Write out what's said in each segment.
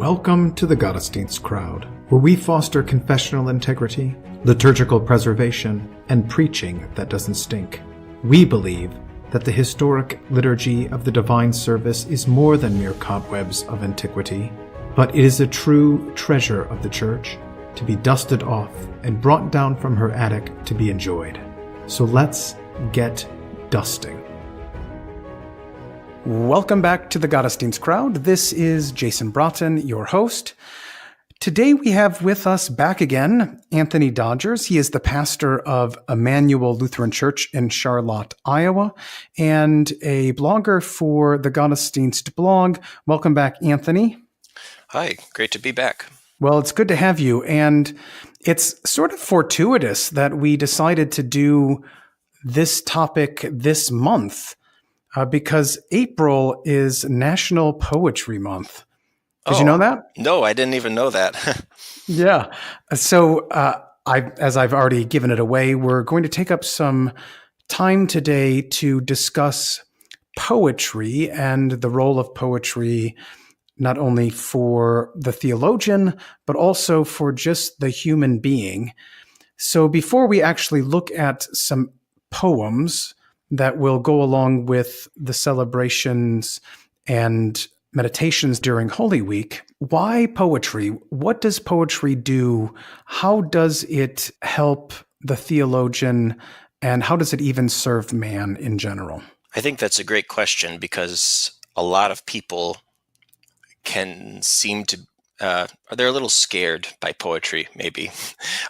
Welcome to the Gottesdienst Crowd, where we foster confessional integrity, liturgical preservation, and preaching that doesn't stink. We believe that the historic liturgy of the divine service is more than mere cobwebs of antiquity, but it is a true treasure of the Church, to be dusted off and brought down from her attic to be enjoyed. So let's get dusting. Welcome back to the Gottesdienst Crowd. This is Jason Broughton, your host. Today we have with us back again Anthony Dodgers. He is the pastor of Immanuel Lutheran Church in Charlotte, Iowa, and a blogger for the Gottesdienst blog. Welcome back, Anthony. Hi, great to be back. Well, it's good to have you. And it's sort of fortuitous that we decided to do this topic this month. Because April is National Poetry Month. Did you know that? No, I didn't even know that. Yeah. So as I've already given it away, we're going to take up some time today to discuss poetry and the role of poetry, not only for the theologian, but also for just the human being. So before we actually look at some poems that will go along with the celebrations and meditations during Holy Week. Why poetry? What does poetry do? How does it help the theologian? And how does it even serve man in general? I think that's a great question because a lot of people can seem to, they're a little scared by poetry, maybe.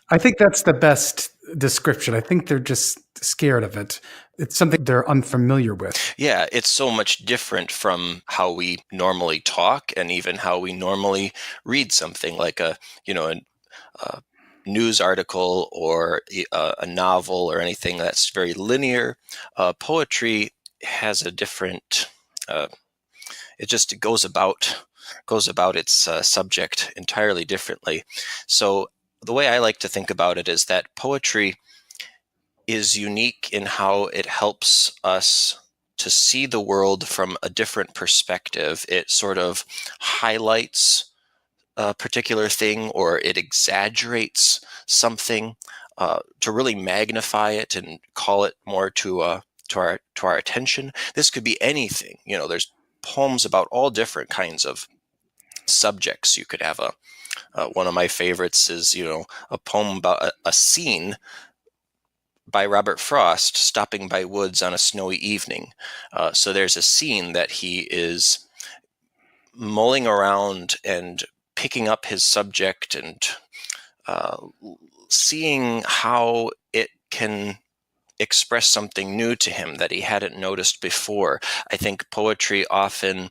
I think that's the best description. I think they're just scared of it. It's something they're unfamiliar with. Yeah, it's so much different from how we normally talk and even how we normally read something like a news article or a novel or anything that's very linear. Poetry has a different, it goes about its subject entirely differently. So the way I like to think about it is that poetry is unique in how it helps us to see the world from a different perspective. It sort of highlights a particular thing, or it exaggerates something to really magnify it and call it more to our attention. This could be anything. There's poems about all different kinds of subjects. You could have one of my favorites is a poem about a scene by Robert Frost, stopping by woods on a snowy evening. So there's a scene that he is mulling around and picking up his subject and seeing how it can express something new to him that he hadn't noticed before. I think poetry often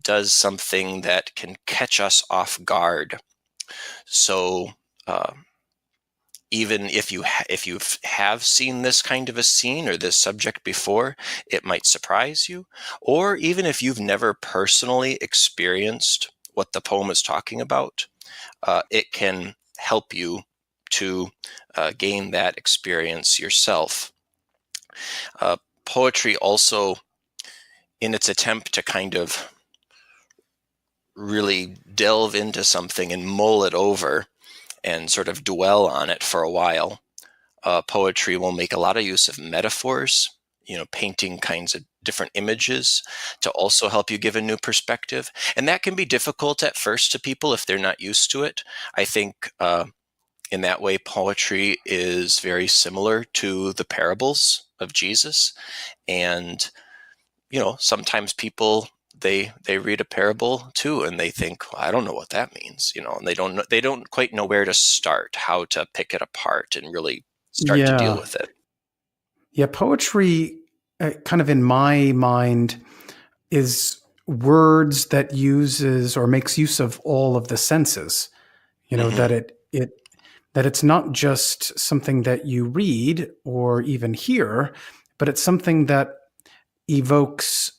does something that can catch us off guard. So even if you have seen this kind of a scene or this subject before, it might surprise you. Or even if you've never personally experienced what the poem is talking about, it can help you to gain that experience yourself. Poetry also, in its attempt to kind of really delve into something and mull it over and sort of dwell on it for a while, poetry will make a lot of use of metaphors, painting kinds of different images to also help you give a new perspective. And that can be difficult at first to people if they're not used to it. I think in that way, poetry is very similar to the parables of Jesus. And, sometimes people, they read a parable too, and they think, well, I don't know what that means, and they don't quite know where to start, how to pick it apart and really start to deal with it. Yeah, poetry, kind of in my mind, is words that uses or makes use of all of the senses. That that it's not just something that you read or even hear, but it's something that evokes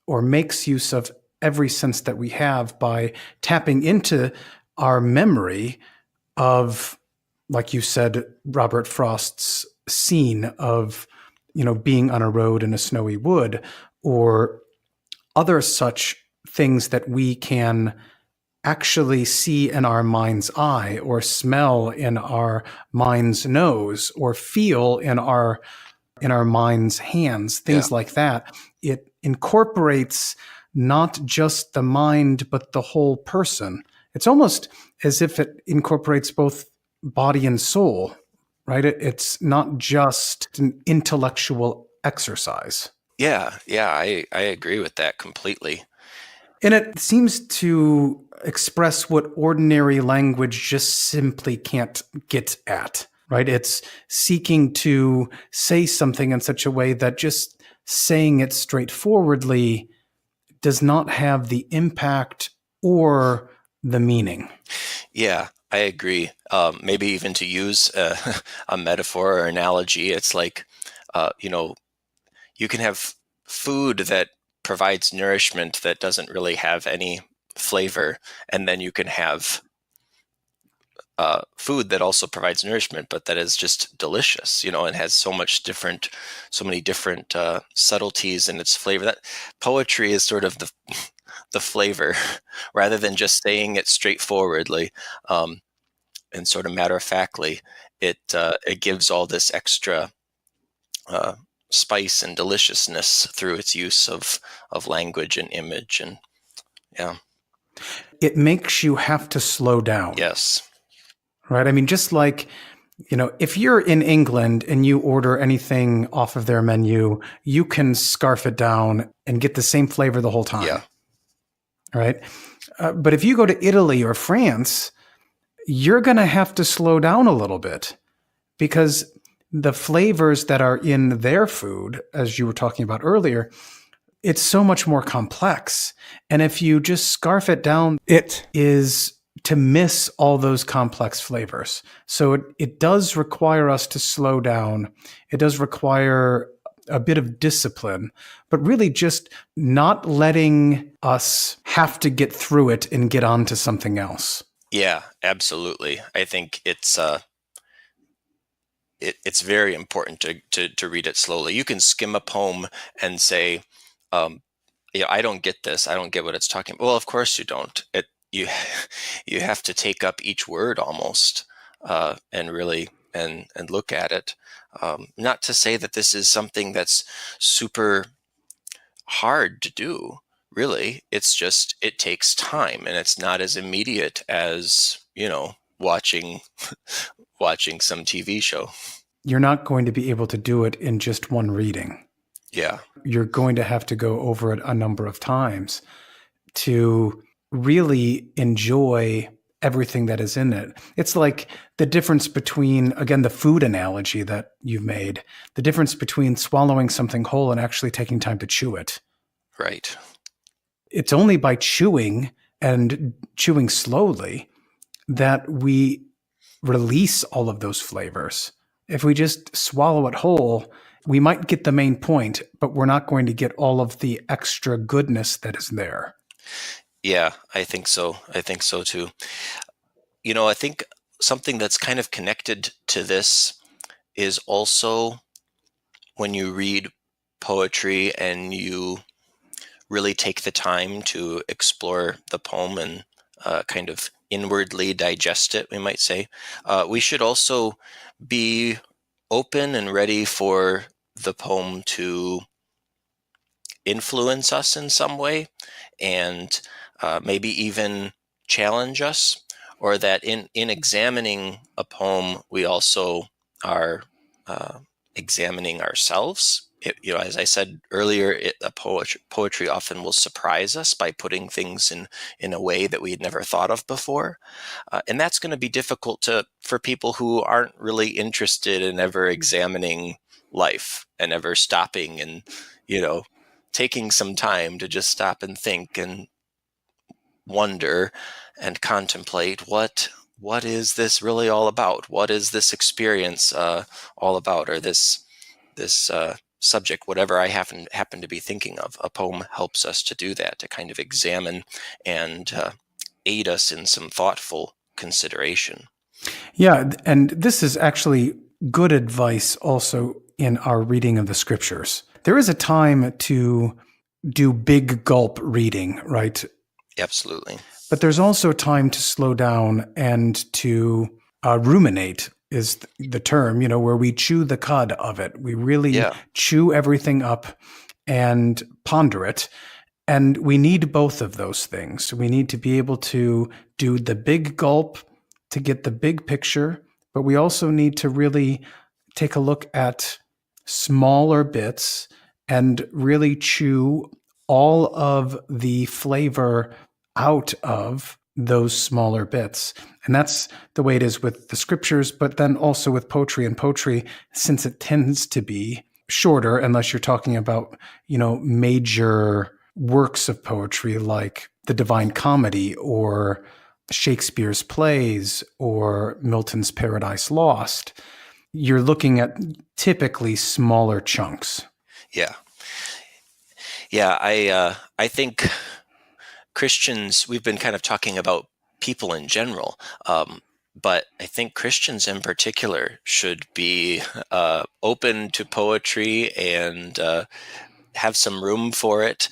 or makes use of every sense that we have by tapping into our memory of, like you said, Robert Frost's scene of, being on a road in a snowy wood, or other such things that we can actually see in our mind's eye, or smell in our mind's nose, or feel in our mind's hands, things like that. It incorporates not just the mind, but the whole person. It's almost as if it incorporates both body and soul, right? It's not just an intellectual exercise. Yeah, I agree with that completely. And it seems to express what ordinary language just simply can't get at, right? It's seeking to say something in such a way that just saying it straightforwardly does not have the impact or the meaning. Yeah, I agree. Maybe even to use a metaphor or analogy, it's like, you can have food that provides nourishment that doesn't really have any flavor, and then you can have food that also provides nourishment, but that is just delicious, and has so many different subtleties in its flavor. That poetry is sort of the flavor, rather than just saying it straightforwardly and sort of matter of factly. It gives all this extra spice and deliciousness through its use of language and image, and It makes you have to slow down. Yes. Right? I mean, just like, if you're in England and you order anything off of their menu, you can scarf it down and get the same flavor the whole time. Yeah. Right? But if you go to Italy or France, you're going to have to slow down a little bit, because the flavors that are in their food, as you were talking about earlier, it's so much more complex. And if you just scarf it down, it is to miss all those complex flavors. So it does require us to slow down. It does require a bit of discipline, but really just not letting us have to get through it and get on to something else. Yeah, absolutely. I think it's very important to read it slowly. You can skim a poem and say, I don't get this. I don't get what it's talking about. Well, of course you don't. You have to take up each word almost and really and look at it. Not to say that this is something that's super hard to do. Really, it's just it takes time, and it's not as immediate as watching some TV show. You're not going to be able to do it in just one reading. Yeah. You're going to have to go over it a number of times to really enjoy everything that is in it. It's like the difference between, again, the food analogy that you've made, the difference between swallowing something whole and actually taking time to chew it. Right. It's only by chewing and chewing slowly that we release all of those flavors. If we just swallow it whole, we might get the main point, but we're not going to get all of the extra goodness that is there. Yeah, I think so. I think so too. I think something that's kind of connected to this is also when you read poetry and you really take the time to explore the poem and kind of inwardly digest it, we might say. We should also be open and ready for the poem to influence us in some way, and maybe even challenge us, or that in examining a poem, we also are examining ourselves. As I said earlier, poetry often will surprise us by putting things in a way that we had never thought of before. And that's going to be difficult for people who aren't really interested in ever examining life and ever stopping and, taking some time to just stop and think and wonder and contemplate what is this really all about? What is this experience all about? Or this subject, whatever I happen to be thinking of. A poem helps us to do that, to kind of examine and aid us in some thoughtful consideration. Yeah, and this is actually good advice also in our reading of the scriptures. There is a time to do big gulp reading, right? Absolutely. But there's also time to slow down and to ruminate is the term, where we chew the cud of it. We really chew everything up and ponder it. And we need both of those things. We need to be able to do the big gulp to get the big picture, but we also need to really take a look at smaller bits and really chew all of the flavor out of those smaller bits. And that's the way it is with the scriptures, but then also with poetry. And poetry, since it tends to be shorter, unless you're talking about, major works of poetry like the Divine Comedy or Shakespeare's plays or Milton's Paradise Lost, you're looking at typically smaller chunks. Yeah. I think Christians, we've been kind of talking about people in general, but I think Christians in particular should be open to poetry and have some room for it.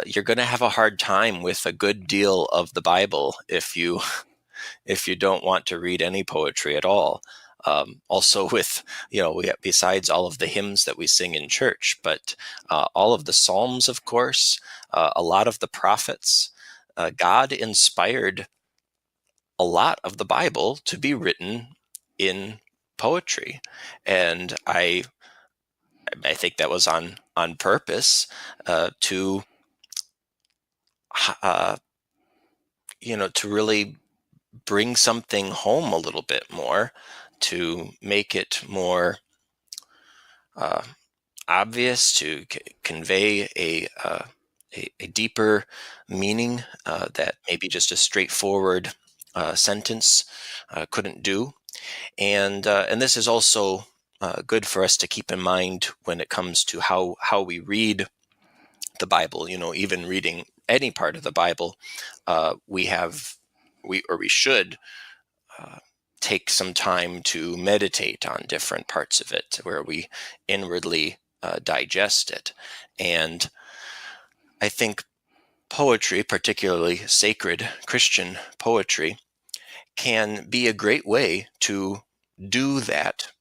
You're going to have a hard time with a good deal of the Bible if you don't want to read any poetry at all. Also with, besides all of the hymns that we sing in church, but all of the Psalms, of course, a lot of the prophets, God inspired a lot of the Bible to be written in poetry. And I think that was on purpose to really bring something home a little bit more, to make it more obvious, to convey a deeper meaning that maybe just a straightforward sentence couldn't do. And this is also good for us to keep in mind when it comes to how we read the Bible. Even reading any part of the Bible, we should take some time to meditate on different parts of it, where we inwardly digest it. And I think poetry, particularly sacred Christian poetry, can be a great way to do that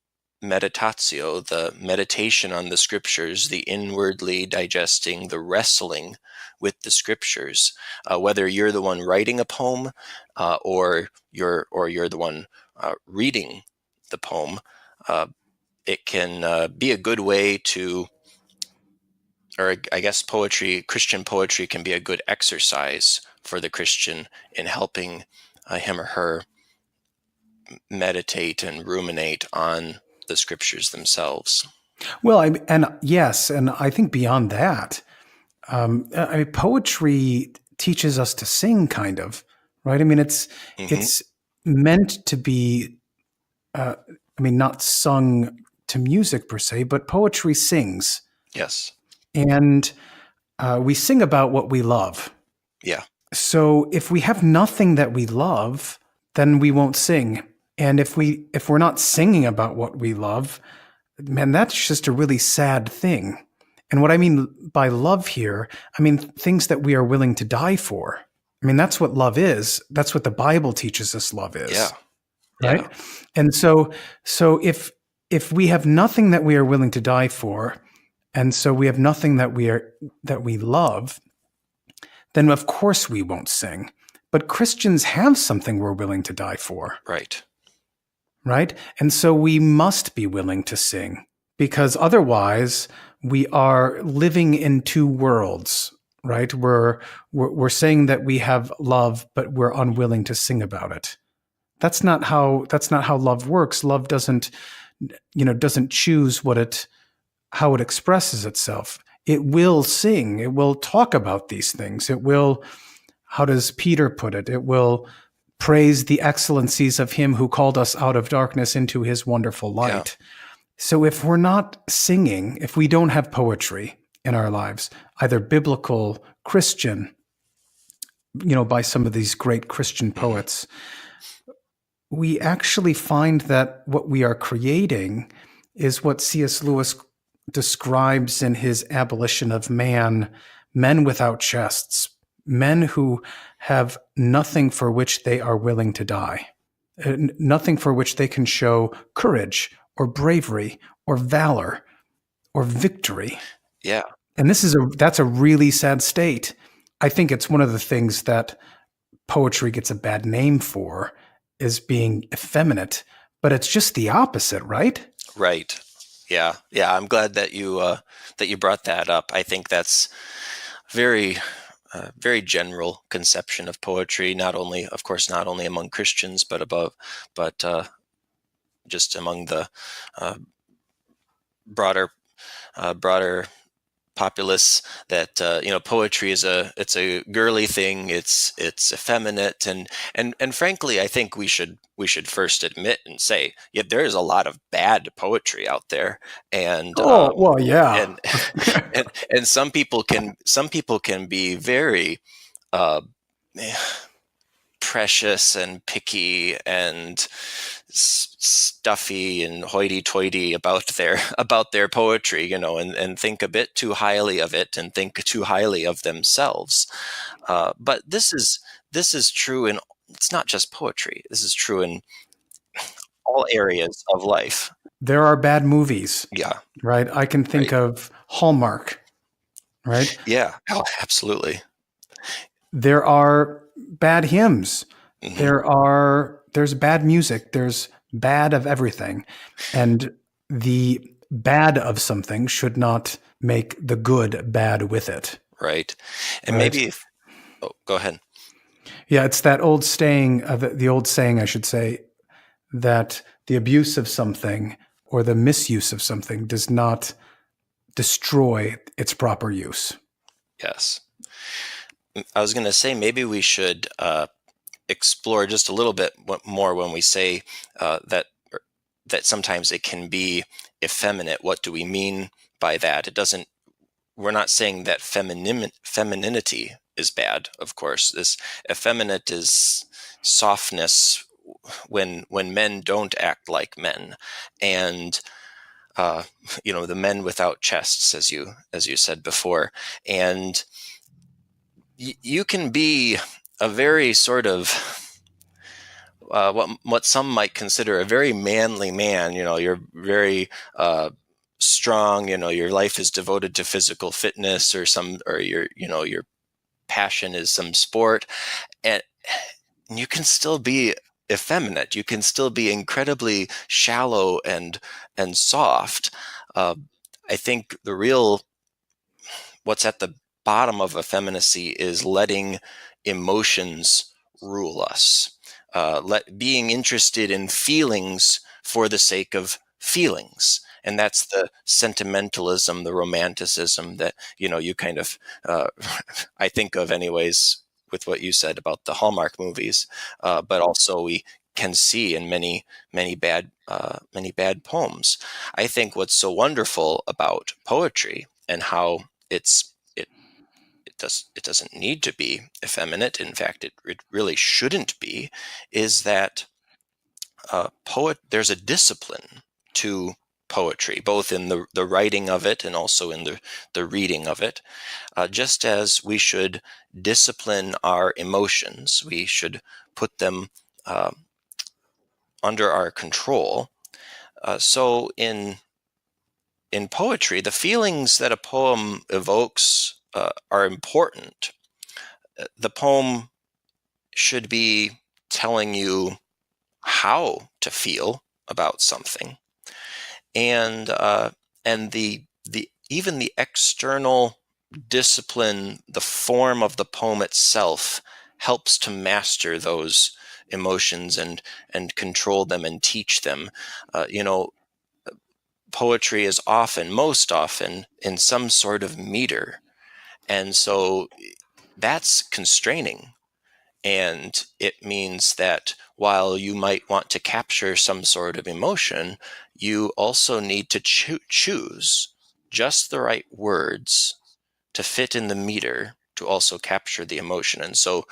meditatio, the meditation on the scriptures, the inwardly digesting, the wrestling with the scriptures. Whether you're the one writing a poem or you're the one reading the poem, it can be a good way to, or I guess Christian poetry can be a good exercise for the Christian in helping him or her meditate and ruminate on the scriptures themselves. Well, and I think beyond that, poetry teaches us to sing, kind of, right? It's meant to be, not sung to music per se, but poetry sings. Yes. And we sing about what we love. Yeah. So if we have nothing that we love, then we won't sing. And if we're not singing about what we love, man, that's just a really sad thing. And what I mean by love here, things that we are willing to die for. That's what love is. That's what the Bible teaches us love is. Yeah. Right? Yeah. And so if we have nothing that we are willing to die for, and so we have nothing that we love, then of course we won't sing. But Christians have something we're willing to die for. Right. Right? And so we must be willing to sing, because otherwise we are living in two worlds, right? We're saying that we have love, but we're unwilling to sing about it. That's not how love works. Love doesn't choose how it expresses itself. It will sing. It will talk about these things. It will, how does Peter put it? It will praise the excellencies of him who called us out of darkness into his wonderful light. Yeah. So if we're not singing, if we don't have poetry in our lives, either biblical, Christian, by some of these great Christian poets, we actually find that what we are creating is what C.S. Lewis describes in his Abolition of Man, men without chests, men who have nothing for which they are willing to die, nothing for which they can show courage or bravery or valor or victory. Yeah. And that's a really sad state. I think it's one of the things that poetry gets a bad name for, is being effeminate, but it's just the opposite, right? Right. Yeah. Yeah. I'm glad that you brought that up. I think that's very general conception of poetry, not only among Christians, but just among the broader populace, that poetry is it's a girly thing. It's effeminate, and frankly, I think we should first admit and say, yeah, there is a lot of bad poetry out there, and well, yeah, and some people can be very precious and picky and stuffy and hoity-toity about their poetry, and think a bit too highly of it and think too highly of themselves. But this is true in, it's not just poetry. This is true in all areas of life. There are bad movies. Yeah. Right. I can think of Hallmark. Right. Yeah. Oh, absolutely. There are bad hymns. Mm-hmm. There's bad music. There's bad of everything. And the bad of something should not make the good bad with it. Right. And right? Maybe, go ahead. Yeah, it's that old saying, the old saying, I should say, that the abuse of something or the misuse of something does not destroy its proper use. Yes. I was going to say, maybe we should explore just a little bit more when we say that sometimes it can be effeminate. What do we mean by that? We're not saying that femininity is bad, of course. This effeminate is softness when men don't act like men, and the men without chests, as you said before, and you can be a very sort of what some might consider a very manly man. You're very strong. Your life is devoted to physical fitness, or your passion is some sport, and you can still be effeminate. You can still be incredibly shallow and soft. I think what's at the bottom of effeminacy is letting emotions rule us, being interested in feelings for the sake of feelings. And that's the sentimentalism, the romanticism that, you kind of, I think of anyways, with what you said about the Hallmark movies, but also we can see in many bad poems. I think what's so wonderful about poetry and how it doesn't need to be effeminate. In fact, it really shouldn't be, is that there's a discipline to poetry, both in the writing of it and also in the reading of it. Just as we should discipline our emotions, we should put them under our control. So in poetry, the feelings that a poem evokes are important. The poem should be telling you how to feel about something, and the even the external discipline, the form of the poem itself, helps to master those emotions and control them and teach them. Poetry is most often in some sort of meter. And so that's constraining. And it means that while you might want to capture some sort of emotion, you also need to choose just the right words to fit in the meter to also capture the emotion. And so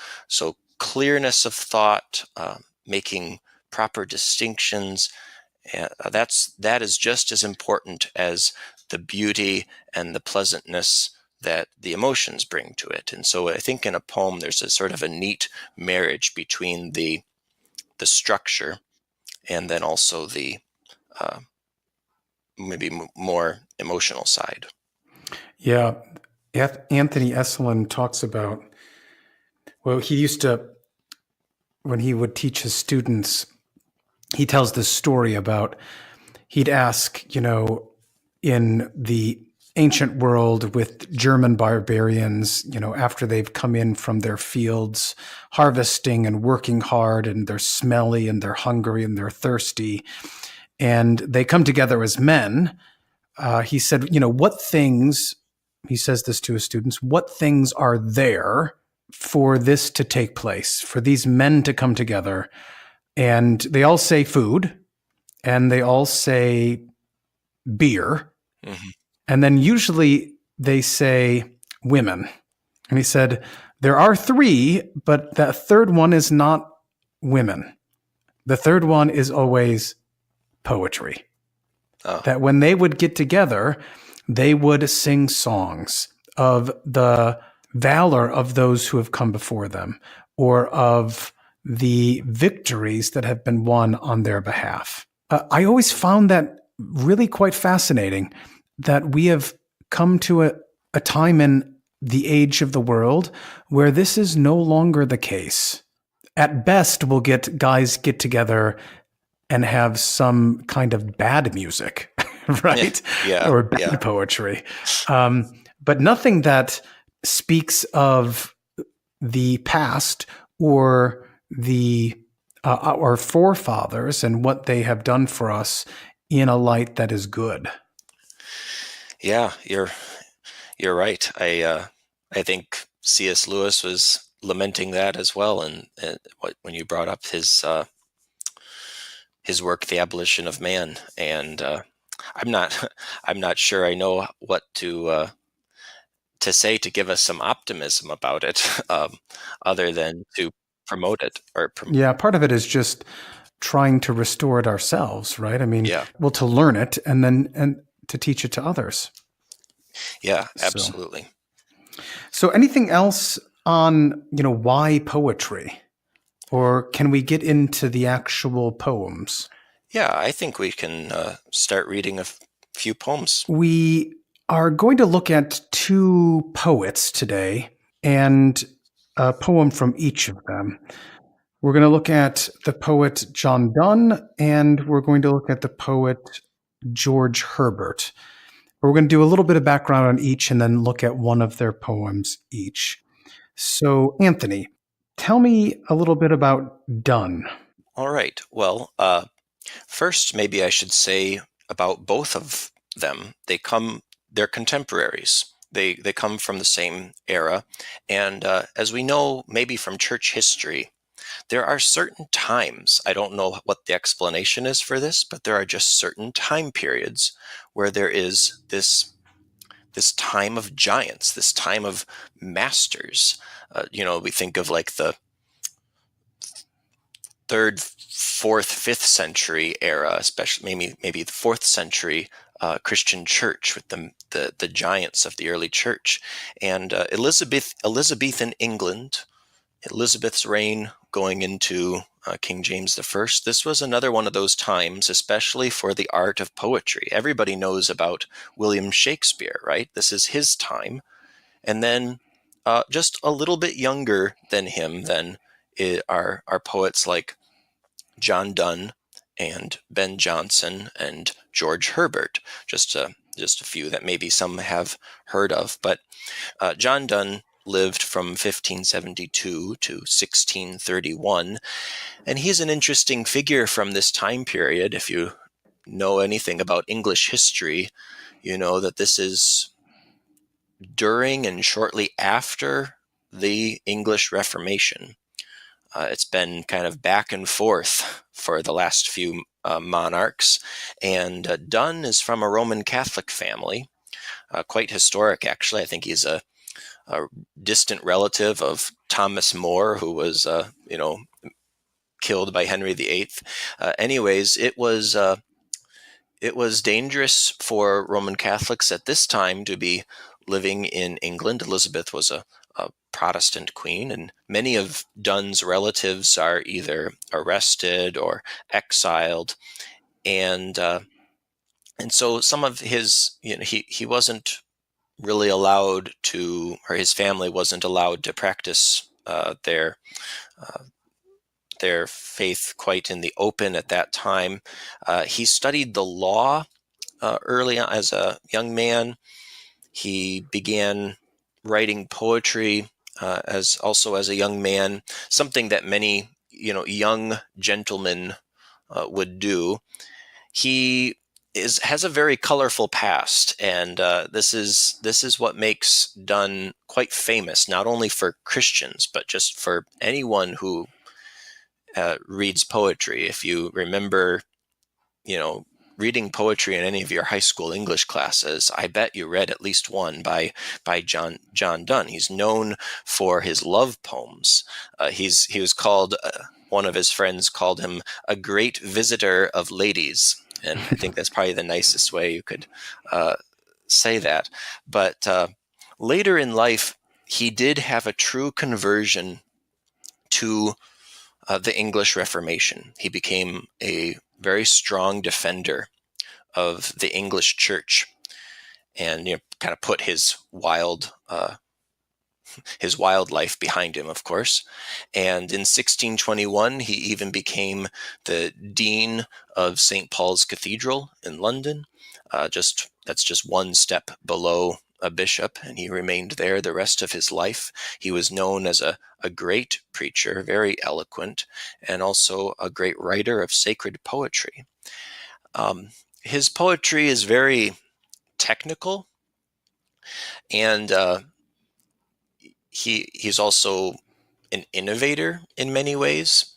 clearness of thought, making proper distinctions, that is just as important as the beauty and the pleasantness that the emotions bring to it. And so I think in a poem, there's a sort of a neat marriage between the structure and then also the maybe more emotional side. Yeah. Anthony Esselin talks about, well, he used to, when he would teach his students, he tells this story about, he'd ask, in the ancient world with German barbarians, after they've come in from their fields, harvesting and working hard, and they're smelly and they're hungry and they're thirsty, and they come together as men. He said, what things, he says this to his students, what things are there for this to take place, for these men to come together? And they all say food, and they all say beer. Mm-hmm. And then usually they say women. And he said, there are three, but that third one is not women. The third one is always poetry. Oh. That when they would get together, they would sing songs of the valor of those who have come before them, or of the victories that have been won on their behalf. I always found that really quite fascinating, that we have come to a time in the age of the world where this is no longer the case. At best, we'll get guys get together and have some kind of bad music, right? Yeah. Or bad poetry. But nothing that speaks of the past or our forefathers and what they have done for us in a light that is good. Yeah, you're right. I think C.S. Lewis was lamenting that as well, and when you brought up his work, The Abolition of Man, and I'm not sure I know what to say to give us some optimism about it, other than to promote it. Yeah, part of it is just trying to restore it ourselves, right? I mean, well, to learn it and to teach it to others. Yeah, absolutely. So anything else on, why poetry? Or can we get into the actual poems? Yeah, I think we can start reading a few poems. We are going to look at two poets today and a poem from each of them. We're going to look at the poet John Donne, and we're going to look at the poet George Herbert. We're going to do a little bit of background on each and then look at one of their poems each. So, Anthony, tell me a little bit about Donne. All right. Well, first, maybe I should say about both of them. They're contemporaries. They come from the same era. And as we know, maybe from church history, there are certain times, I don't know what the explanation is for this, but there are just certain time periods where there is this time of giants, this time of masters. We think of like the 3rd, 4th, 5th century era, especially maybe the 4th century Christian church with the giants of the early church. And Elizabethan England, Elizabeth's reign going into King James I. This was another one of those times, especially for the art of poetry. Everybody knows about William Shakespeare, right? This is his time. And then just a little bit younger than him are poets like John Donne and Ben Jonson and George Herbert, just a few that maybe some have heard of. But John Donne lived from 1572 to 1631, and he's an interesting figure from this time period. If you know anything about English history, you know that this is during and shortly after the English Reformation. It's been kind of back and forth for the last few monarchs, and Donne is from a Roman Catholic family, quite historic actually. I think he's a distant relative of Thomas More, who was, killed by Henry VIII. Anyways, it was dangerous for Roman Catholics at this time to be living in England. Elizabeth was a Protestant queen, and many of Donne's relatives are either arrested or exiled, and so some of his, he wasn't really allowed to, or his family wasn't allowed to practice their faith quite in the open at that time. He studied the law early on as a young man. He began writing poetry as a young man, something that many young gentlemen would do. He has a very colorful past, and this is what makes Donne quite famous, not only for Christians but just for anyone who reads poetry. If you remember, reading poetry in any of your high school English classes, I bet you read at least one by John Donne. He's known for his love poems. He was called, one of his friends called him a great visitor of ladies, and I think that's probably the nicest way you could say that. But later in life, he did have a true conversion to the English Reformation. He became a very strong defender of the English Church, and kind of put his wild life behind him, of course. And in 1621, he even became the dean of St. Paul's Cathedral in London. That's just one step below a bishop, and he remained there the rest of his life. He was known as a great preacher, very eloquent, and also a great writer of sacred poetry. His poetry is very technical, and he's also an innovator in many ways,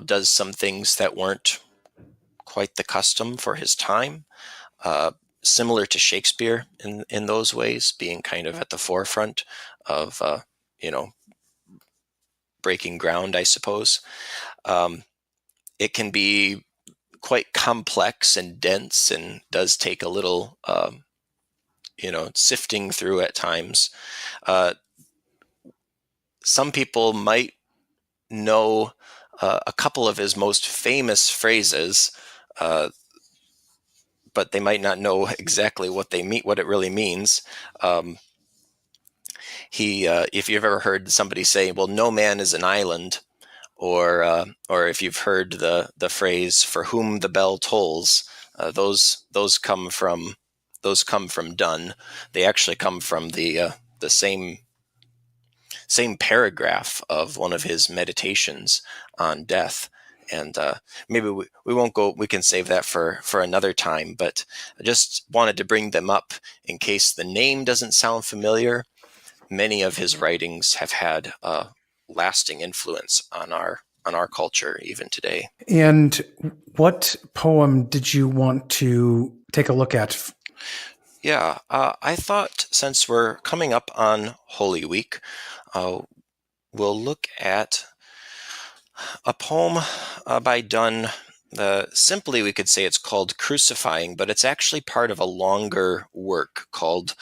does some things that weren't quite the custom for his time, similar to Shakespeare in those ways, being kind of at the forefront of, breaking ground, I suppose. It can be quite complex and dense, and does take a little, sifting through at times. Some people might know a couple of his most famous phrases, but they might not know exactly what it really means. If you've ever heard somebody say, "Well, no man is an island," or if you've heard the phrase "for whom the bell tolls," those come from Donne. They actually come from the same paragraph of one of his meditations on death. And maybe we won't go. We can save that for another time. But I just wanted to bring them up in case the name doesn't sound familiar. Many of his writings have had a lasting influence on our culture even today. And what poem did you want to take a look at? Yeah, I thought, since we're coming up on Holy Week, we'll look at a poem by Donne. Simply, we could say it's called Crucifying, but it's actually part of a longer work called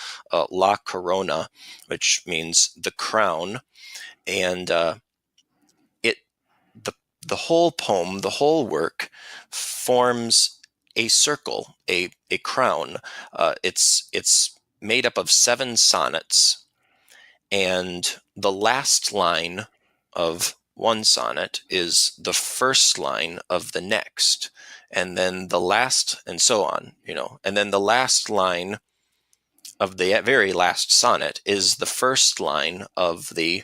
La Corona, which means the crown. And the whole poem, the whole work, forms a circle, a crown. It's made up of 7 sonnets, and the last line of one sonnet is the first line of the next, and then the last, and so on, and then the last line of the very last sonnet is the first line of the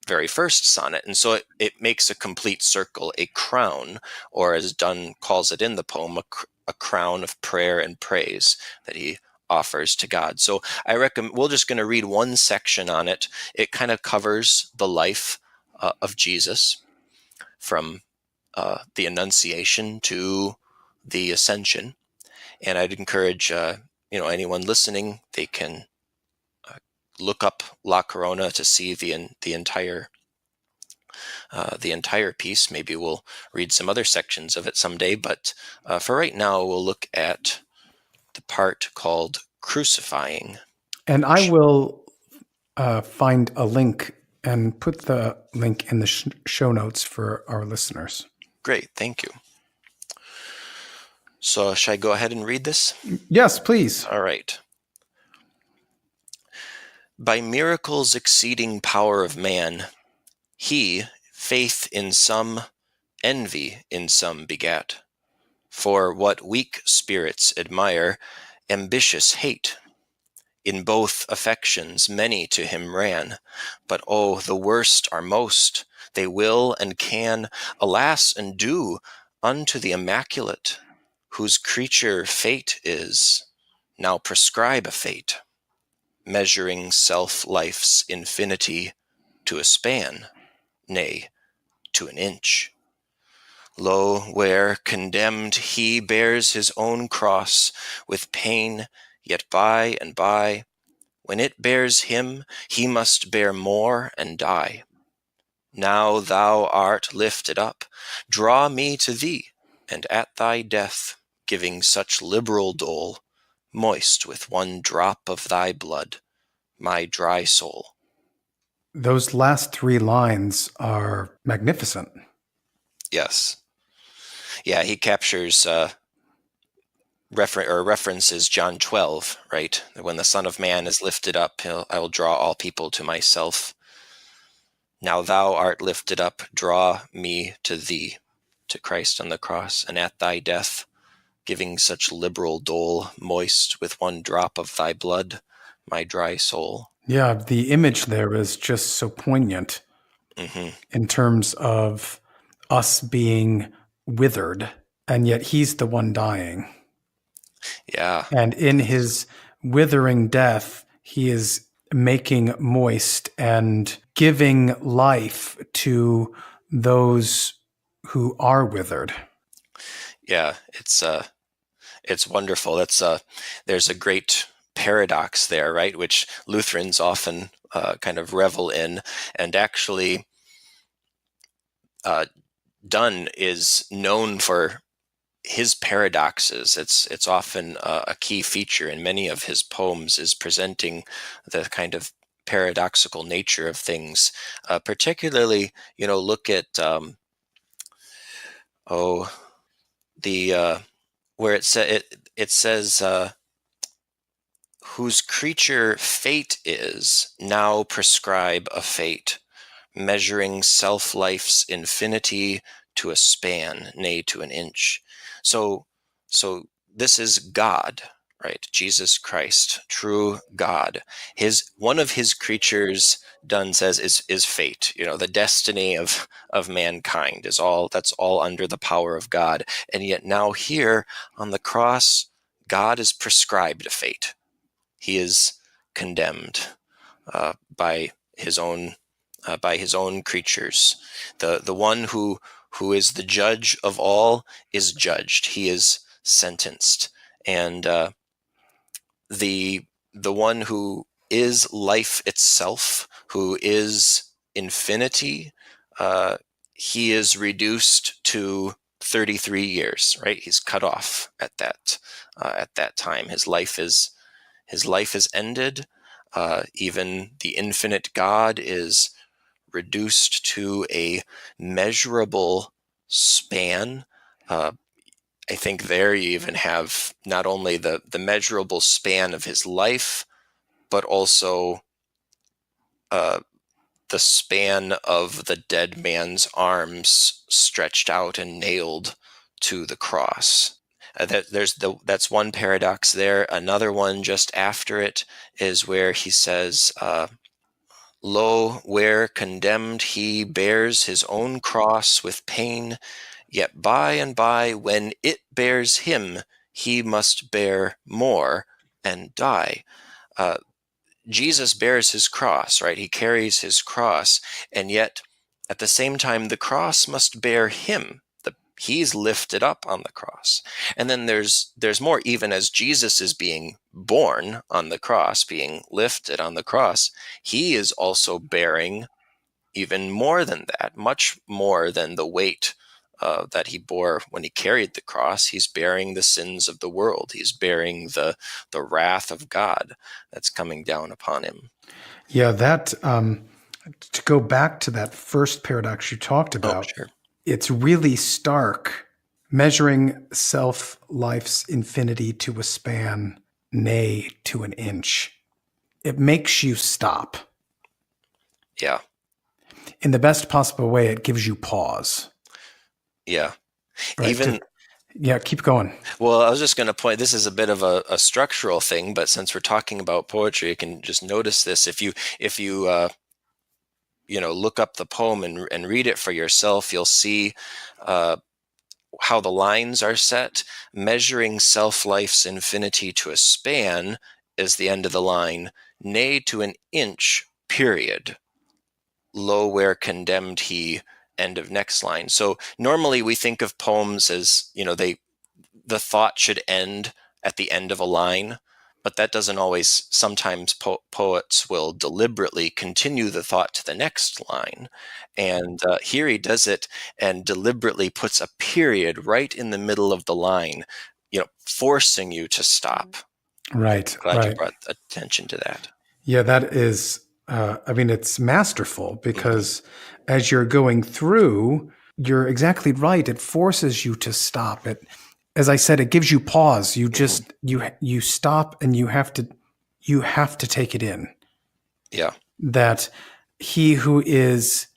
very first sonnet. And so it makes a complete circle, a crown, or as Donne calls it in the poem, a crown of prayer and praise that he offers to God. So I recommend, we're just going to read one section on it. It kind of covers the life of Jesus from the Annunciation to the Ascension. And I'd encourage anyone listening, they can look up La Corona to see the entire piece. Maybe we'll read some other sections of it someday, but for right now, we'll look at the part called Crucifying. And I will find a link and put the link in the show notes for our listeners. Great, thank you. So should I go ahead and read this? Yes, please. All right. By miracles exceeding power of man, he faith in some, envy in some begat. For what weak spirits admire, ambitious hate. In both affections many to him ran, but oh, the worst are most. They will and can, alas, and do unto the immaculate, whose creature fate is, now prescribe a fate, measuring self-life's infinity to a span, nay, to an inch. Lo, where condemned he bears his own cross with pain, yet by and by, when it bears him, he must bear more and die. Now thou art lifted up, draw me to thee, and at thy death, giving such liberal dole, moist with one drop of thy blood, my dry soul. Those last 3 lines are magnificent. Yes. Yeah, he captures references John 12, right? When the Son of Man is lifted up, I will draw all people to myself. Now thou art lifted up, draw me to thee, to Christ on the cross, and at thy death, giving such liberal dole, moist with one drop of thy blood, my dry soul. Yeah, the image there is just so poignant in terms of us being withered, and yet he's the one dying. Yeah. And in his withering death, he is making moist and giving life to those who are withered. Yeah, it's wonderful. There's a great paradox there, right? Which Lutherans often kind of revel in, and actually, Donne is known for his paradoxes. It's often a key feature in many of his poems is presenting the kind of paradoxical nature of things. Particularly, look at where it says, whose creature fate is, now prescribe a fate, measuring self-life's infinity to a span, nay, to an inch. So this is God, right? Jesus Christ, true God. One of his creatures, Donne says, is fate. The destiny of mankind that's all under the power of God. And yet now here on the cross, God is prescribed a fate. He is condemned by his own creatures. The one who is the judge of all is judged. He is sentenced, and the one who is life itself, who is infinity, he is reduced to 33 years. Right, he's cut off at that time. His life is ended. Even the infinite God is reduced to a measurable span. I think there you even have not only the measurable span of his life, but also the span of the dead man's arms stretched out and nailed to the cross. That's one paradox there. Another one just after it is where he says, lo, where condemned he bears his own cross with pain, yet by and by, when it bears him, he must bear more and die. Jesus bears his cross, right? He carries his cross, and yet at the same time, the cross must bear him. He's lifted up on the cross. And then there's more, even as Jesus is being born on the cross, being lifted on the cross, he is also bearing even more than that, much more than the weight that he bore when he carried the cross. He's bearing the sins of the world. He's bearing the wrath of God that's coming down upon him. Yeah, that to go back to that first paradox you talked about, Sure. it's really stark, measuring self-life's infinity to a span, nay, to an inch. It makes you stop. Yeah. In the best possible way, it gives you pause. Yeah. Right? Keep going. Well, I was just going to point, this is a bit of a structural thing, but since we're talking about poetry, you can just notice this. If you look up the poem and read it for yourself, you'll see how the lines are set. Measuring self-life's infinity to a span is the end of the line. Nay, to an inch, period. Lo, where condemned he, end of next line. So normally we think of poems as, the thought should end at the end of a line, but that doesn't always. Sometimes poets will deliberately continue the thought to the next line. And here he does it and deliberately puts a period right in the middle of the line, forcing you to stop. Right. Glad you brought attention to that. Yeah, that is, it's masterful because as you're going through, you're exactly right. It forces you to stop. As I said, it gives you pause. You just, you stop and you have to take it in. Yeah. That he who is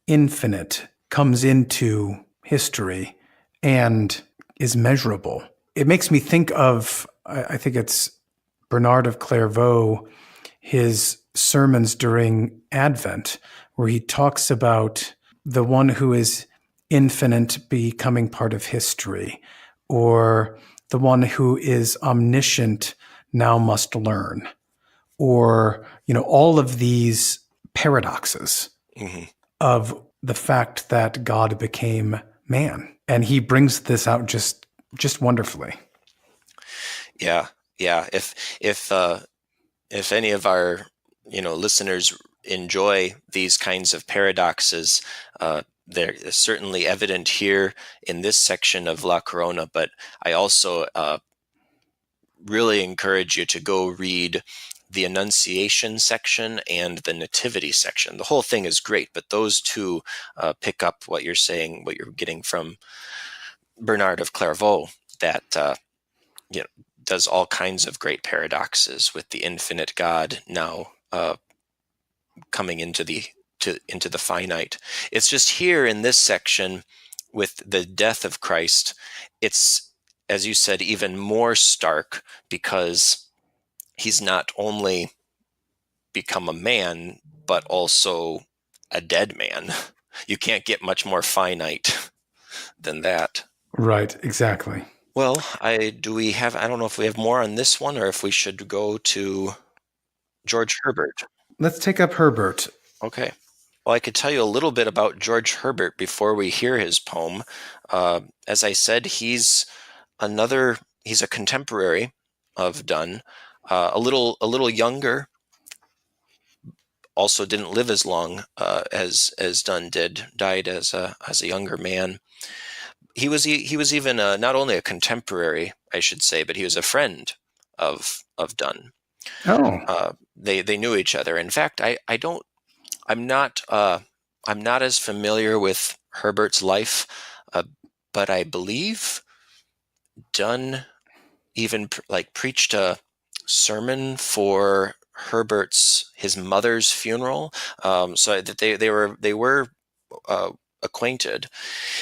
infinite comes into history and is measurable. It makes me think of, I think it's Bernard of Clairvaux, his sermons during Advent, where he talks about the one who is infinite becoming part of history, or the one who is omniscient now must learn, or, all of these paradoxes of the fact that God became man. And he brings this out just wonderfully. Yeah. Yeah. If any of our, listeners enjoy these kinds of paradoxes, they're certainly evident here in this section of La Corona, but I also really encourage you to go read the Annunciation section and the Nativity section. The whole thing is great, but those two pick up what you're saying, what you're getting from Bernard of Clairvaux, that does all kinds of great paradoxes with the infinite God now coming into the finite. It's just here in this section with the death of Christ, it's, as you said, even more stark because he's not only become a man, but also a dead man. You can't get much more finite than that. Right, exactly. Well, I don't know if we have more on this one or if we should go to George Herbert. Let's take up Herbert. Okay. Well, I could tell you a little bit about George Herbert before we hear his poem. As I said, he's a contemporary of Donne, a little younger. Also, didn't live as long as Donne did. Died as a younger man. He was even not only a contemporary, I should say, but he was a friend of Donne. Oh, they knew each other. In fact, I'm not as familiar with Herbert's life, but I believe Donne even preached a sermon for his mother's funeral, so that they were acquainted.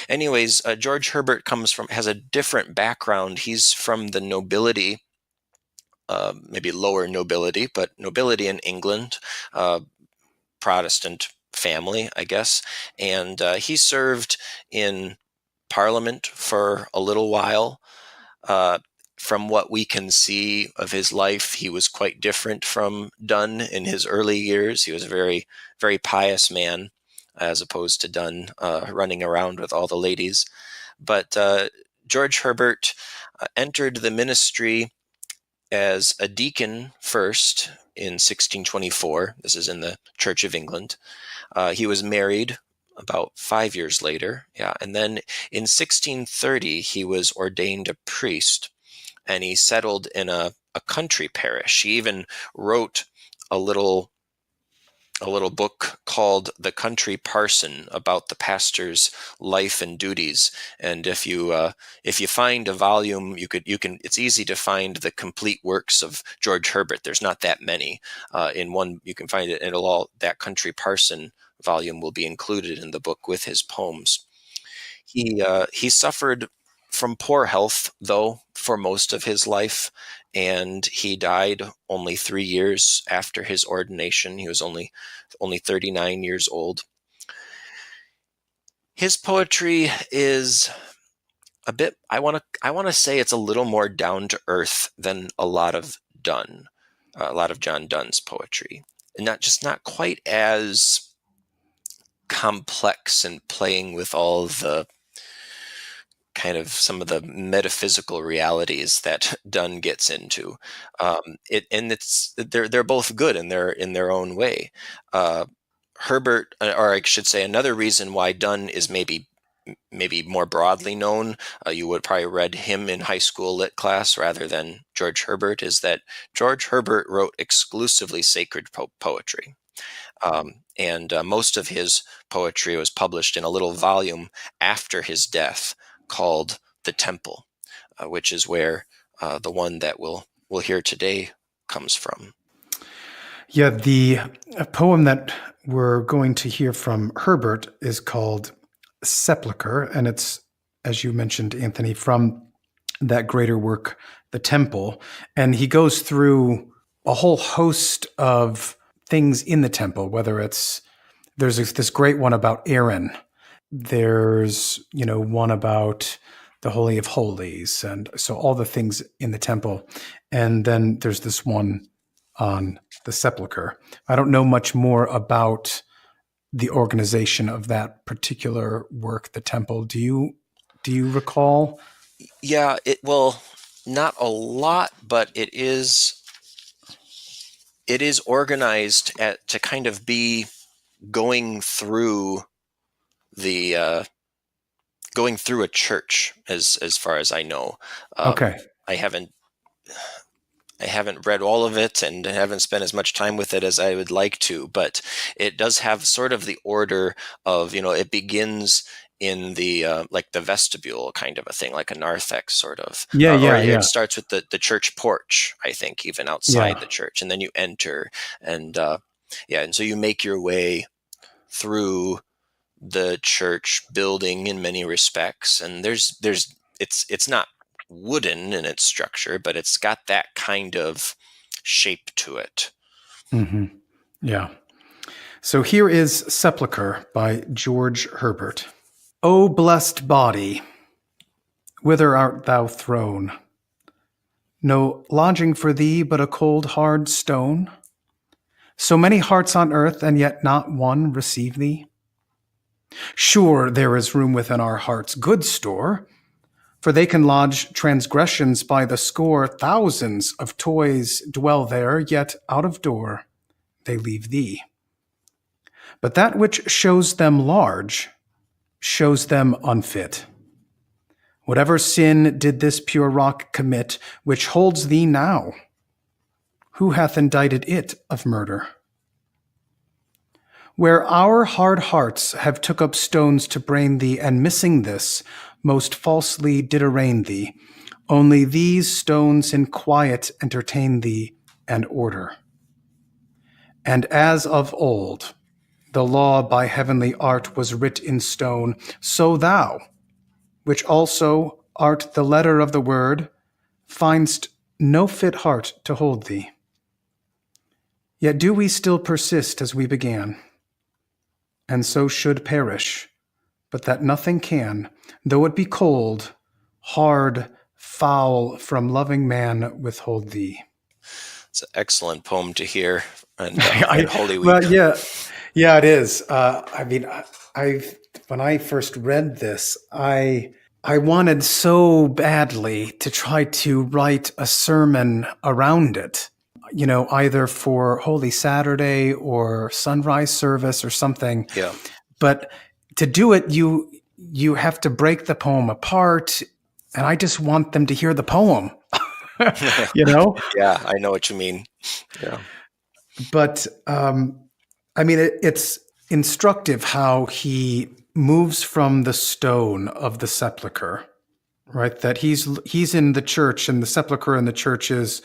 Anyways, George Herbert has a different background. He's from the nobility, maybe lower nobility, but nobility in England, Protestant family, I guess. And he served in Parliament for a little while. From what we can see of his life, he was quite different from Donne in his early years. He was a very, very pious man, as opposed to Donne running around with all the ladies. But George Herbert entered the ministry as a deacon first in 1624. This is in the Church of England. He was married about 5 years later. Yeah. And then in 1630, he was ordained a priest, and he settled in a country parish. He even wrote a little book called The Country Parson, about the pastor's life and duties. And if you find a volume, it's easy to find the complete works of George Herbert. There's not that many. In one, you can find it, and that Country Parson volume will be included in the book with his poems. He suffered from poor health, though, for most of his life, and he died only 3 years after his ordination. He was only 39 years old. His poetry is a bit, I want to say it's a little more down to earth than a lot of John Donne's poetry, and not quite as complex and playing with all the kind of some of the metaphysical realities that Donne gets into. They're both good in their own way. Herbert, or I should say, another reason why Donne is maybe more broadly known, you would probably read him in high school lit class rather than George Herbert, is that George Herbert wrote exclusively sacred poetry. And most of his poetry was published in a little volume after his death called The Temple, which is where the one that we'll hear today comes from. Yeah, the poem that we're going to hear from Herbert is called Sepulchre, and it's, as you mentioned, Anthony, from that greater work, The Temple. And he goes through a whole host of things in the temple, whether there's this great one about Aaron. There's, one about the Holy of Holies, and so all the things in the temple. And then there's this one on the Sepulchre. I don't know much more about the organization of that particular work, the temple. Do you recall? Yeah, not a lot, but it is organized to kind of be going through a church, as far as I know. Okay. I haven't read all of it and haven't spent as much time with it as I would like to, but it does have sort of the order of, it begins in the like the vestibule kind of a thing, like a narthex sort of. It starts with the church porch, I think, even outside the church, and then you enter, and and so you make your way through the church building in many respects, and it's not wooden in its structure, but it's got that kind of shape to it. Mm-hmm. Yeah. So here is Sepulchre by George Herbert. O blessed body, whither art thou thrown? No lodging for thee but a cold hard stone? So many hearts on earth, and yet not one receive thee? Sure there is room within our hearts, good store, for they can lodge transgressions by the score. Thousands of toys dwell there, yet out of door they leave thee. But that which shows them large shows them unfit. Whatever sin did this pure rock commit, which holds thee now? Who hath indicted it of murder? Where our hard hearts have took up stones to brain thee, and missing this, most falsely did arraign thee, only these stones in quiet entertain thee and order. And as of old, the law by heavenly art was writ in stone, so thou, which also art the letter of the word, find'st no fit heart to hold thee. Yet do we still persist as we began, and so should perish, but that nothing can, though it be cold, hard, foul, from loving man withhold thee. It's an excellent poem to hear, and Holy Week. Well, yeah, it is. When I first read this, I wanted so badly to try to write a sermon around it, either for Holy Saturday or sunrise service or something. Yeah. But to do it, you have to break the poem apart, and I just want them to hear the poem. You know? Yeah, I know what you mean. Yeah. But I mean, it's instructive how he moves from the stone of the sepulchre, right? That he's in the church, and the sepulchre in the church is,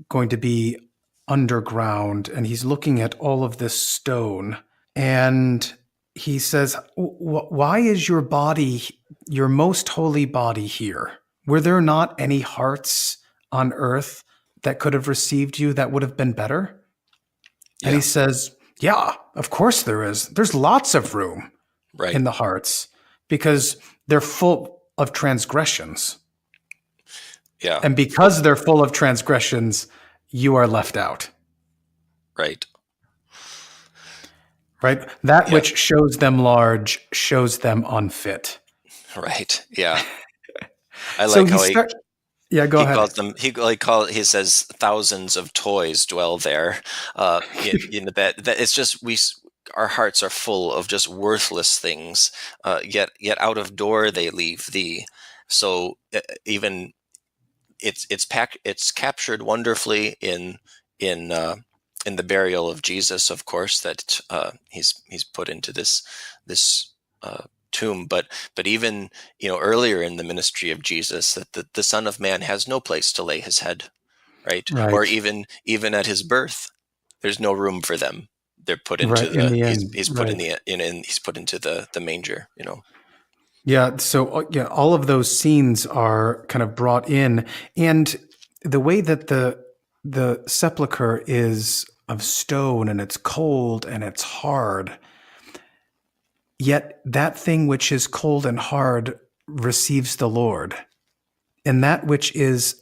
going to be underground, and he's looking at all of this stone, and he says, "Why is your body, your most holy body, here? Were there not any hearts on earth that could have received you that would have been better?" Yeah. And he says, "Yeah, of course there is. There's lots of room Right. in the hearts because they're full of transgressions. Yeah. And because they're full of transgressions, you are left out." Right. Right? That which shows them large shows them unfit. Right. Yeah. I So like how yeah, go ahead. calls them. He says thousands of toys dwell there in the bed. It's just our hearts are full of just worthless things. Yet out of door they leave thee. So even it's captured wonderfully in the burial of Jesus, of course, that he's put into this tomb, but even earlier in the ministry of Jesus, that the Son of Man has no place to lay his head, right? Or even at his birth, there's no room for them. They're put into in the end. He's put he's put into the manger. Yeah. So all of those scenes are kind of brought in, and the way that the sepulcher is of stone, and it's cold and it's hard. Yet that thing which is cold and hard receives the Lord, and that which is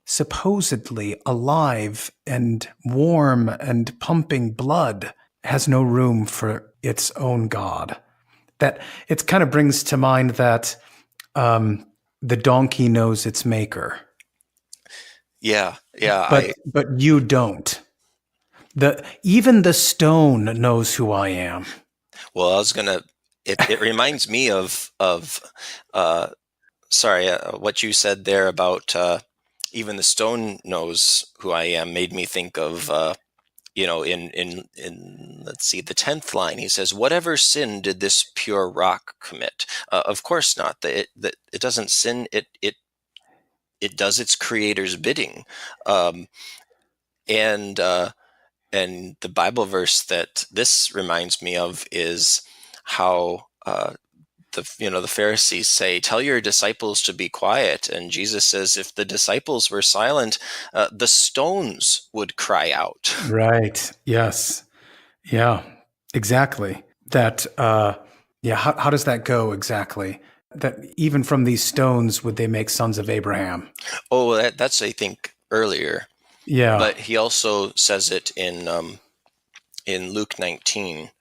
supposedly alive and warm and pumping blood has no room for its own God. That it kind of brings to mind that the donkey knows its maker. Yeah. But you don't. Even the stone knows who I am. Well, I was gonna. It reminds me of what you said there about even the stone knows who I am. Made me think of in let's see, the 10th line. He says, "Whatever sin did this pure rock commit?" Of course not. That it doesn't sin. It does its creator's bidding, and the Bible verse that this reminds me of is how the Pharisees say, "Tell your disciples to be quiet," and Jesus says, "If the disciples were silent, the stones would cry out." Right. Yes. Yeah. Exactly. That. How does that go exactly? That even from these stones would they make sons of Abraham? Oh, that's I think earlier. Yeah. But he also says it in Luke 19,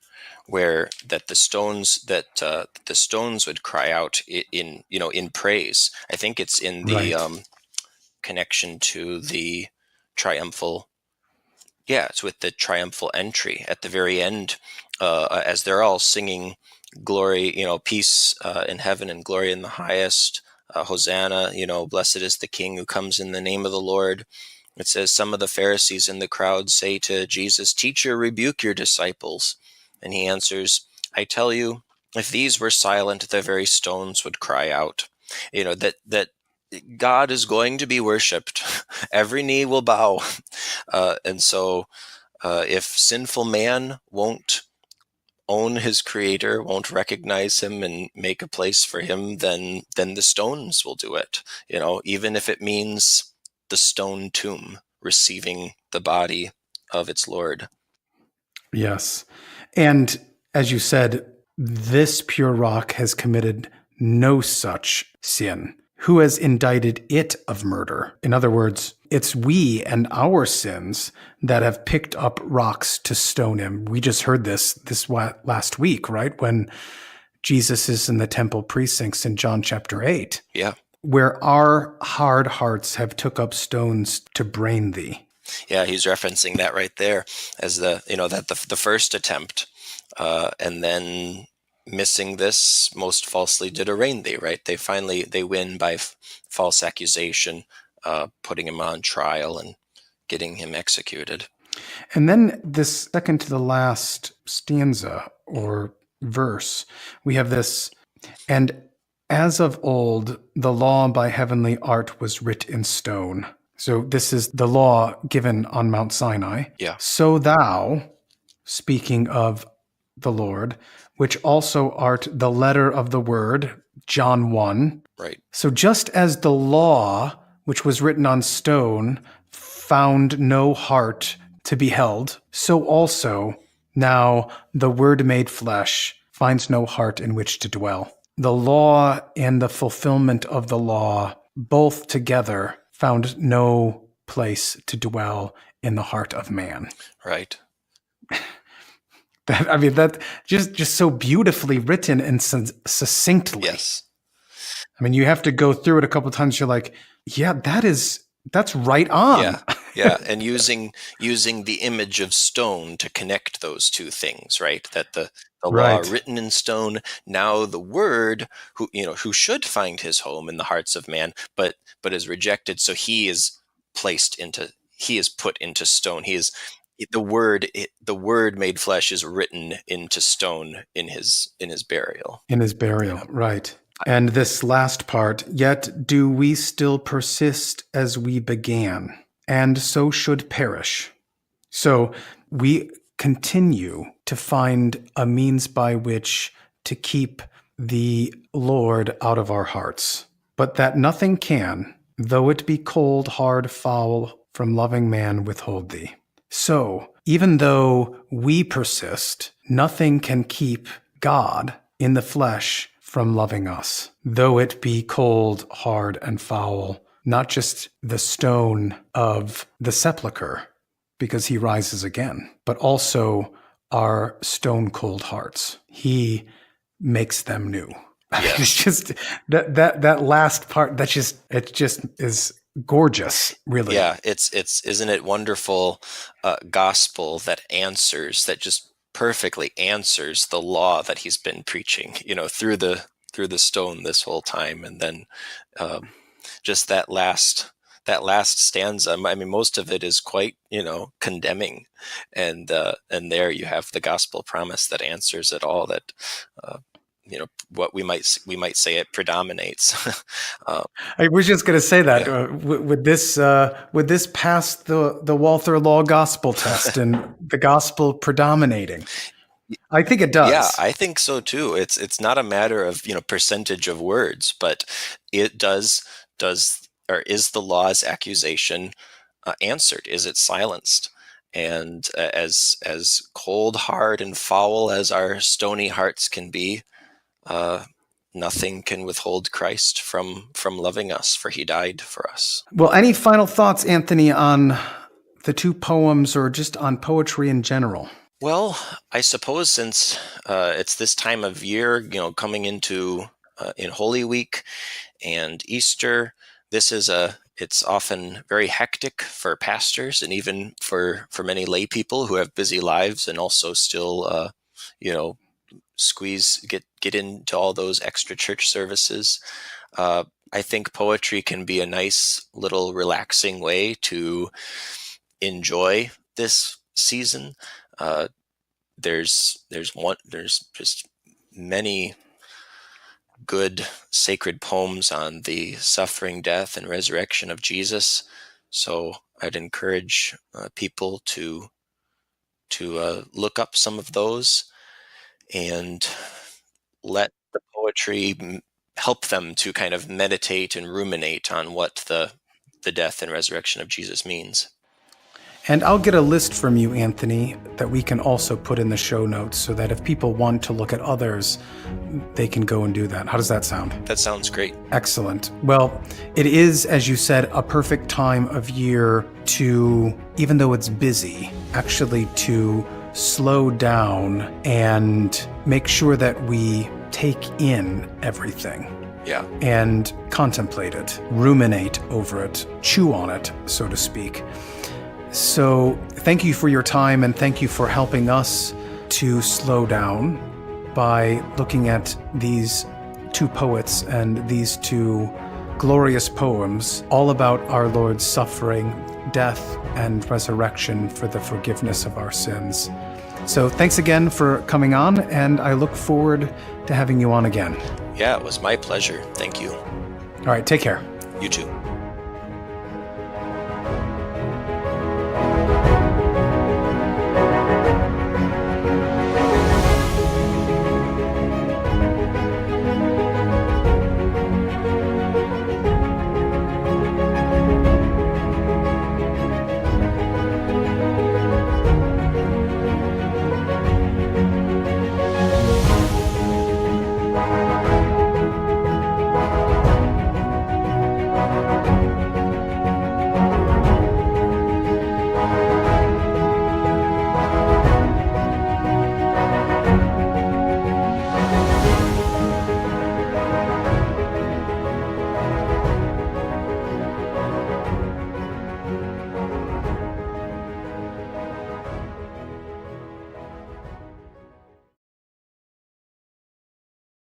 where that the stones would cry out in praise. I think it's in the connection to the triumphal. Yeah, it's with the triumphal entry at the very end, as they're all singing glory, peace in heaven and glory in the highest. Hosanna, blessed is the King who comes in the name of the Lord. It says, some of the Pharisees in the crowd say to Jesus, "Teacher, rebuke your disciples." And he answers, "I tell you, if these were silent, the very stones would cry out." That God is going to be worshipped. Every knee will bow. And so if sinful man won't own his creator, won't recognize him and make a place for him, then the stones will do it. Even if it means the stone tomb receiving the body of its Lord. Yes. And as you said, this pure rock has committed no such sin. Who has indicted it of murder? In other words, it's we and our sins that have picked up rocks to stone him. We just heard this last week, right? When Jesus is in the temple precincts in John chapter 8. Yeah. Where our hard hearts have took up stones to brain thee. Yeah, he's referencing that right there as the first attempt, and then missing this, most falsely did arraign thee, right? They win by false accusation, putting him on trial and getting him executed. And then this second to the last stanza or verse, we have this, and as of old, the law by heavenly art was writ in stone. So this is the law given on Mount Sinai. Yeah. So thou, speaking of the Lord, which also art the letter of the word, John 1. Right. So just as the law, which was written on stone, found no heart to be held, so also now the word made flesh finds no heart in which to dwell. The law and the fulfillment of the law, both together, found no place to dwell in the heart of man. Right. That just so beautifully written and succinctly. Yes. I mean, you have to go through it a couple of times. You're like, yeah, that's right on. Yeah. Yeah. And using the image of stone to connect those two things, right? That the Right. law written in stone, now the word who should find his home in the hearts of man, but is rejected. So he is put into stone. The word made flesh is written into stone in his burial. In his burial, right. And this last part, yet do we still persist as we began, and so should perish. So we continue to find a means by which to keep the Lord out of our hearts, but that nothing can, though it be cold, hard, foul, from loving man withhold thee. So even though we persist, nothing can keep God in the flesh from loving us, though it be cold, hard, and foul, not just the stone of the sepulchre, because he rises again, but also our stone cold hearts. He makes them new. Yes. It's just that last part. It just is gorgeous, really. Yeah, it's isn't it wonderful gospel that just perfectly answers the law that he's been preaching, through the stone this whole time, and then just that last stanza. I mean, most of it is quite condemning, and there you have the gospel promise that answers it all. That what we might say it predominates. I was just going to say that. Yeah. Would this pass the Walther Law gospel test and the gospel predominating? I think it does. Yeah, I think so too. It's not a matter of percentage of words, but it does or is the law's accusation answered? Is it silenced? And as cold, hard, and foul as our stony hearts can be, nothing can withhold Christ from loving us, for he died for us. Well, any final thoughts, Anthony, on the two poems or just on poetry in general? Well, I suppose since it's this time of year, coming into in Holy Week and Easter, it's often very hectic for pastors and even for many lay people who have busy lives and also still, get into all those extra church services. I think poetry can be a nice little relaxing way to enjoy this season. There's just many good sacred poems on the suffering, death, and resurrection of Jesus. So I'd encourage people to look up some of those and let the poetry help them to kind of meditate and ruminate on what the death and resurrection of Jesus means. And I'll get a list from you, Anthony, that we can also put in the show notes so that if people want to look at others, they can go and do that. How does that sound? That sounds great. Excellent. Well, it is, as you said, a perfect time of year to, even though it's busy, actually to slow down and make sure that we take in everything. Yeah. And contemplate it, ruminate over it, chew on it, so to speak. So thank you for your time and thank you for helping us to slow down by looking at these two poets and these two glorious poems, all about our Lord's suffering, death, and resurrection for the forgiveness of our sins. So thanks again for coming on, and I look forward to having you on again. Yeah, it was my pleasure. Thank you. All right, take care. You too.